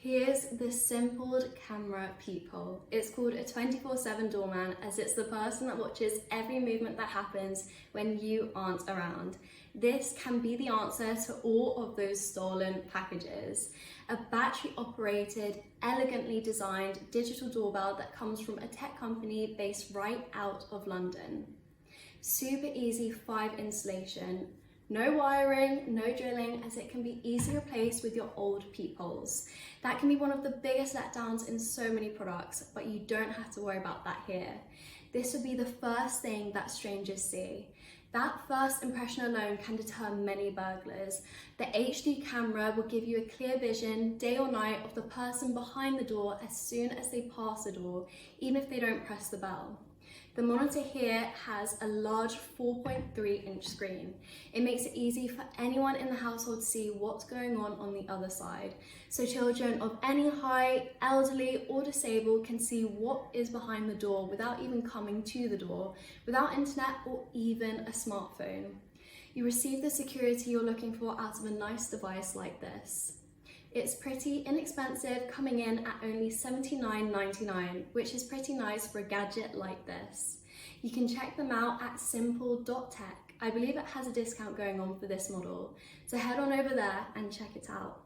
Here's the simple camera peephole. It's called a 24/7 doorman as it's the person that watches every movement that happens when you aren't around. This can be the answer to all of those stolen packages. A battery operated, elegantly designed digital doorbell that comes from a tech company based right out of London. Super easy 5 installation. No wiring, no drilling, as it can be easily replaced with your old peepholes. That can be one of the biggest letdowns in so many products, but you don't have to worry about that here. This would be the first thing that strangers see. That first impression alone can deter many burglars. The HD camera will give you a clear vision, day or night, of the person behind the door as soon as they pass the door, even if they don't press the bell. The monitor here has a large 4.3-inch screen. It makes it easy for anyone in the household to see what's going on the other side. So children of any height, elderly or disabled can see what is behind the door without even coming to the door, without internet or even a smartphone. You receive the security you're looking for out of a nice device like this. It's pretty inexpensive, coming in at only $79.99, which is pretty nice for a gadget like this. You can check them out at simple.tech. I believe it has a discount going on for this model, so head on over there and check it out.